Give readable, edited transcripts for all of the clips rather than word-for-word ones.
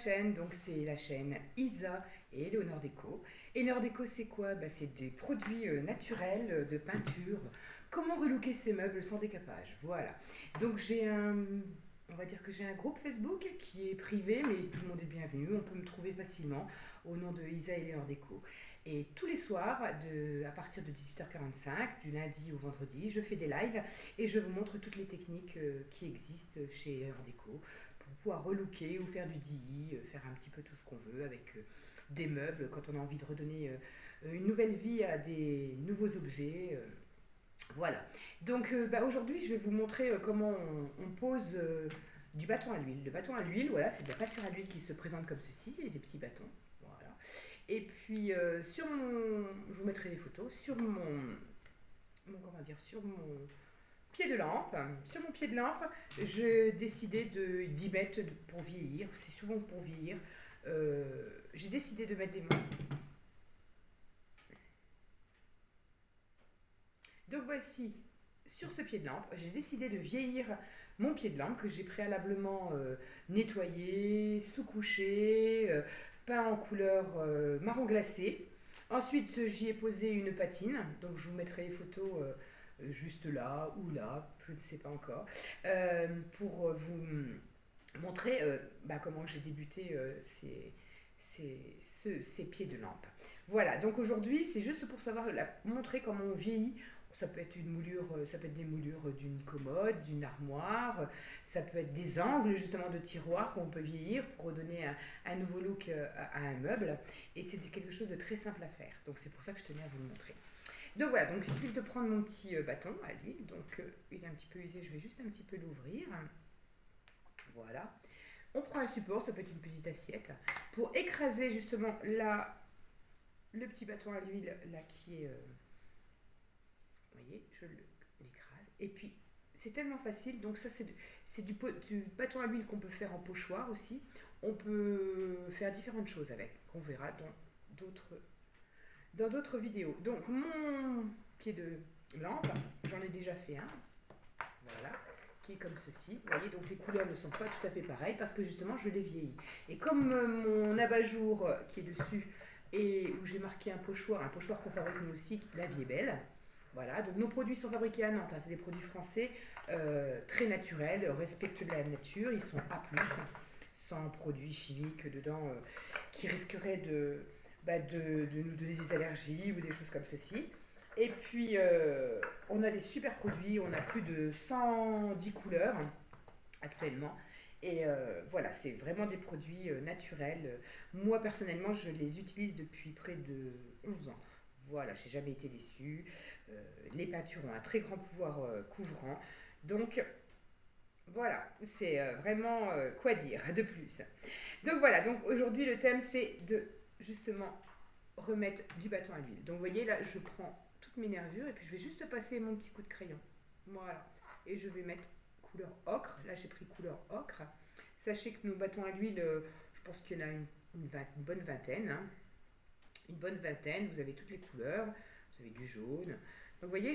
chaîne, donc c'est la chaîne Isa et Eleonore Déco. Eleonore Déco, c'est quoi? C'est des produits naturels de peinture. Comment relooker ses meubles sans décapage? Voilà. Donc on va dire que j'ai un groupe Facebook qui est privé, mais tout le monde est bienvenu. On peut me trouver facilement au nom de Isa et Eleonore Déco. Et tous les soirs, à partir de 18h45, du lundi au vendredi, je fais des lives et je vous montre toutes les techniques qui existent chez Eleonore Déco pour pouvoir relooker ou faire du DIY, faire un petit peu tout ce qu'on veut avec des meubles quand on a envie de redonner une nouvelle vie à des nouveaux objets. Voilà. Donc aujourd'hui, je vais vous montrer comment on pose du bâton à l'huile. Le bâton à l'huile, voilà, c'est de la peinture à l'huile qui se présente comme ceci, c'est des petits bâtons. Voilà. Et puis je vous mettrai des photos sur comment dire, sur mon pied de lampe. Sur mon pied de lampe, j'ai décidé d'y mettre pour vieillir. C'est souvent pour vieillir. J'ai décidé de mettre des mains. Donc voici, sur ce pied de lampe, j'ai décidé de vieillir mon pied de lampe que j'ai préalablement nettoyé, sous-couché, peint en couleur marron glacé. Ensuite, j'y ai posé une patine, donc je vous mettrai les photos juste là ou là, je ne sais pas encore, pour vous montrer comment j'ai débuté ces pieds de lampe. Voilà, donc aujourd'hui, c'est juste pour montrer comment on vieillit. Ça peut être une moulure, ça peut être des moulures d'une commode, d'une armoire, ça peut être des angles justement de tiroirs qu'on peut vieillir pour redonner un nouveau look à un meuble. Et c'est quelque chose de très simple à faire. Donc c'est pour ça que je tenais à vous le montrer. Donc voilà, donc il suffit de prendre mon petit bâton à l'huile. Donc il est un petit peu usé, je vais juste un petit peu l'ouvrir. Voilà. On prend un support, ça peut être une petite assiette, pour écraser justement le petit bâton à l'huile là qui est... vous voyez, je l'écrase. Et puis, c'est tellement facile. Donc ça, c'est du bâton à l'huile qu'on peut faire en pochoir aussi. On peut faire différentes choses avec, qu'on verra dans d'autres vidéos. Donc, mon pied de lampe, j'en ai déjà fait un. Voilà, qui est comme ceci. Vous voyez, donc les couleurs ne sont pas tout à fait pareilles parce que justement je l'ai vieilli. Et comme mon abat-jour qui est dessus et où j'ai marqué un pochoir qu'on fabrique nous aussi, la vie est belle. Voilà, donc nos produits sont fabriqués à Nantes, hein, c'est des produits français très naturels, respectent la nature, ils sont A+, sans produits chimiques dedans qui risqueraient de nous donner des allergies ou des choses comme ceci. Et puis, on a des super produits, on a plus de 110 couleurs actuellement. Et voilà, c'est vraiment des produits naturels. Moi, personnellement, je les utilise depuis près de 11 ans. Voilà, j'ai jamais été déçue. Les peintures ont un très grand pouvoir couvrant. Donc, voilà, c'est vraiment quoi dire de plus. Donc voilà, donc aujourd'hui, le thème, c'est de justement remettre du bâton à l'huile. Donc vous voyez là, je prends toutes mes nervures et puis je vais juste passer mon petit coup de crayon. Voilà. Et je vais mettre couleur ocre. Là j'ai pris couleur ocre. Sachez que nos bâtons à l'huile, je pense qu'il y en a une bonne vingtaine. Hein. Une bonne vingtaine, vous avez toutes les couleurs. Vous avez du jaune. Donc vous voyez,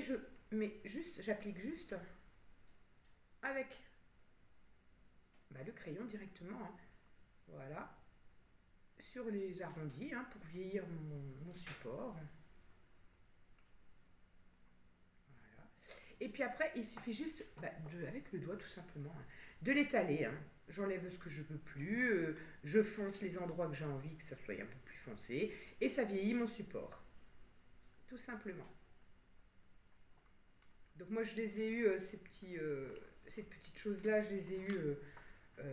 j'applique juste avec le crayon directement. Hein. Voilà. Sur les arrondis hein, pour vieillir mon support. Et puis après, il suffit juste, avec le doigt tout simplement, hein, de l'étaler. Hein. J'enlève ce que je veux plus, je fonce les endroits que j'ai envie que ça soit un peu plus foncé, et ça vieillit mon support. Tout simplement. Donc moi je les ai eu, ces petites choses-là, je les ai eu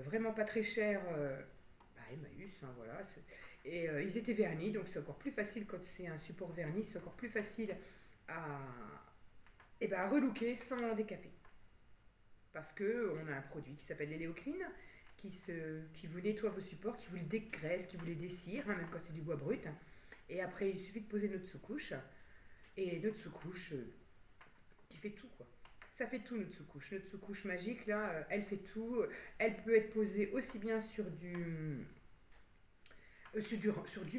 vraiment pas très chères, Emmaüs, hein, voilà. Et ils étaient vernis, donc c'est encore plus facile quand c'est un support verni, c'est encore plus facile à, à relooker sans décaper. Parce qu'on a un produit qui s'appelle l'éléocline, qui vous nettoie vos supports, qui vous les dégraisse, qui vous les dessire, hein, même quand c'est du bois brut. Et après, il suffit de poser notre sous-couche. Et notre sous-couche, qui fait tout, quoi. Ça fait tout, notre sous-couche. Notre sous-couche magique, là, elle fait tout. Elle peut être posée aussi bien sur du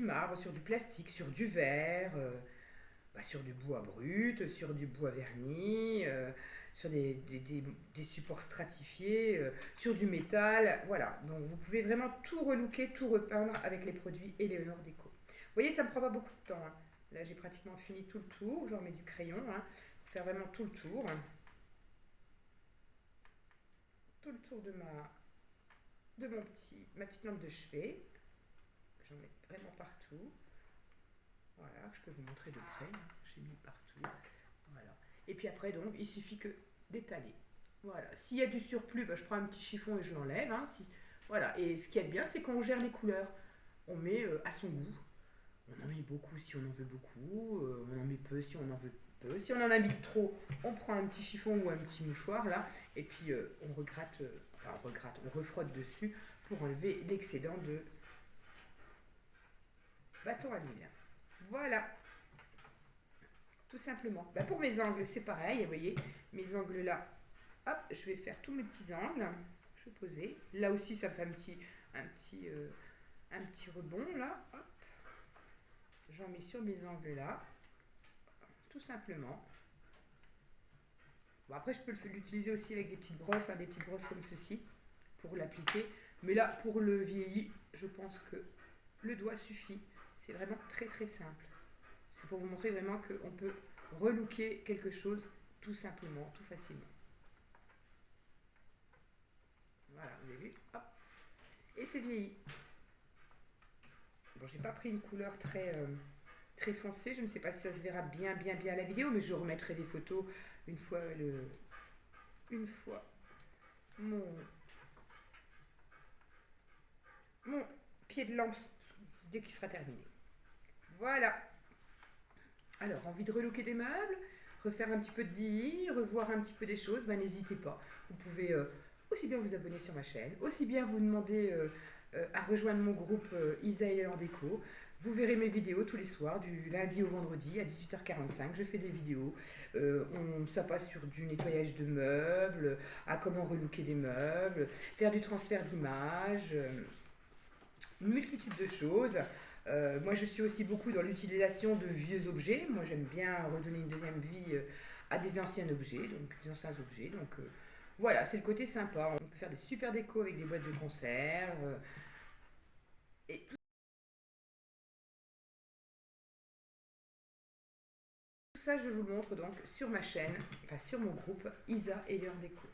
marbre, sur du plastique, sur du verre. sur du bois brut, sur du bois verni, sur des supports stratifiés, sur du métal, voilà. Donc vous pouvez vraiment tout relooker, tout repeindre avec les produits Eleonore Déco. Vous voyez, ça ne me prend pas beaucoup de temps, hein. Là, j'ai pratiquement fini tout le tour. Je remets du crayon, hein, pour faire vraiment tout le tour. Tout le tour de ma petite lampe de chevet. J'en mets vraiment partout. Voilà, je peux vous montrer de près, hein. J'ai mis partout. Voilà. Et puis après, donc, il suffit que d'étaler. Voilà. S'il y a du surplus, je prends un petit chiffon et je l'enlève, hein. Voilà. Et ce qui est bien, c'est qu'on gère les couleurs. On met à son goût. On en met beaucoup si on en veut beaucoup. On en met peu si on en veut peu. Si on en a mis trop, on prend un petit chiffon ou un petit mouchoir là. Et puis on regratte, on refrotte dessus pour enlever l'excédent de bâton à l'huile. Voilà. Tout simplement. Pour mes angles, c'est pareil. Vous voyez, mes angles là, hop, je vais faire tous mes petits angles. Je vais poser. Là aussi, ça fait un petit rebond là. Hop. J'en mets sur mes angles là. Tout simplement. Bon, après, je peux l'utiliser aussi avec des petites brosses, hein, des petites brosses comme ceci, pour l'appliquer. Mais là, pour le vieilli, je pense que le doigt suffit. C'est vraiment très très simple. C'est pour vous montrer vraiment qu'on peut relooker quelque chose tout simplement, tout facilement. Voilà, vous avez vu, hop. Et c'est vieilli. Bon, j'ai pas pris une couleur très foncée. Je ne sais pas si ça se verra bien à la vidéo, mais je remettrai des photos une fois mon pied de lampe dès qu'il sera terminé. Voilà. Alors, envie de relooker des meubles, refaire un petit peu de DIY, revoir un petit peu des choses, n'hésitez pas. Vous pouvez aussi bien vous abonner sur ma chaîne, aussi bien vous demander à rejoindre mon groupe Isa et Léon Déco. Vous verrez mes vidéos tous les soirs, du lundi au vendredi à 18h45. Je fais des vidéos. Ça passe sur du nettoyage de meubles, à comment relooker des meubles, faire du transfert d'images, une multitude de choses. Moi, je suis aussi beaucoup dans l'utilisation de vieux objets. Moi, j'aime bien redonner une deuxième vie à des anciens objets, donc voilà, c'est le côté sympa. On peut faire des super décos avec des boîtes de conserve. Et tout ça, je vous le montre donc sur ma chaîne, enfin sur mon groupe Isa et Léon Déco.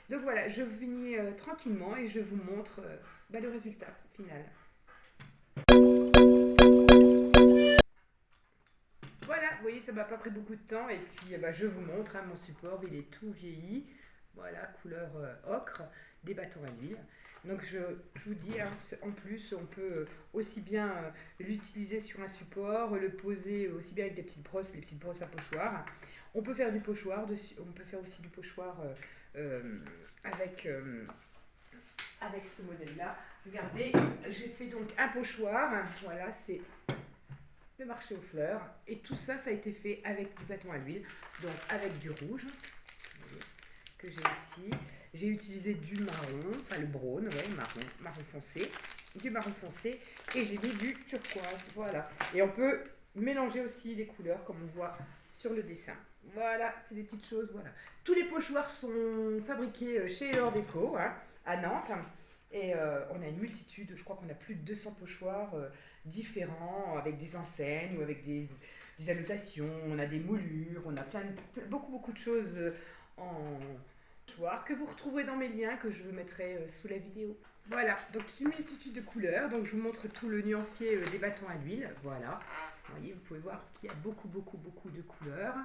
Donc voilà, je finis tranquillement et je vous montre le résultat final. Voilà, vous voyez, ça m'a pas pris beaucoup de temps. Et puis, je vous montre, hein, mon support, il est tout vieilli. Voilà, couleur ocre, des bâtons à l'huile. Donc, je vous dis, hein, en plus, on peut aussi bien l'utiliser sur un support, le poser aussi bien avec des petites brosses, les petites brosses à pochoir. On peut faire du pochoir, on peut faire aussi du pochoir avec ce modèle-là. Regardez, j'ai fait donc un pochoir. Voilà, c'est le marché aux fleurs. Et tout ça, ça a été fait avec du bâton à l'huile, donc avec du rouge, que j'ai ici. J'ai utilisé du marron, enfin le braun, ouais, marron foncé, du marron foncé, et j'ai mis du turquoise, voilà. Et on peut mélanger aussi les couleurs, comme on voit sur le dessin. Voilà, c'est des petites choses, voilà. Tous les pochoirs sont fabriqués chez Léon Déco, hein, à Nantes. Et on a une multitude, je crois qu'on a plus de 200 pochoirs différents, avec des enseignes ou avec des annotations. On a des moulures, on a beaucoup de choses en pochoir que vous retrouverez dans mes liens que je vous mettrai sous la vidéo. Voilà, donc une multitude de couleurs. Donc je vous montre tout le nuancier des bâtons à l'huile. Voilà, vous voyez, vous pouvez voir qu'il y a beaucoup de couleurs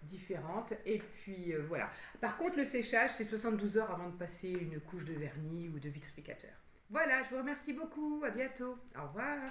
différentes. Et puis voilà. Par contre, le séchage, c'est 72 heures avant de passer une couche de vernis ou de vitrificateur. Voilà, je vous remercie beaucoup. À bientôt. Au revoir.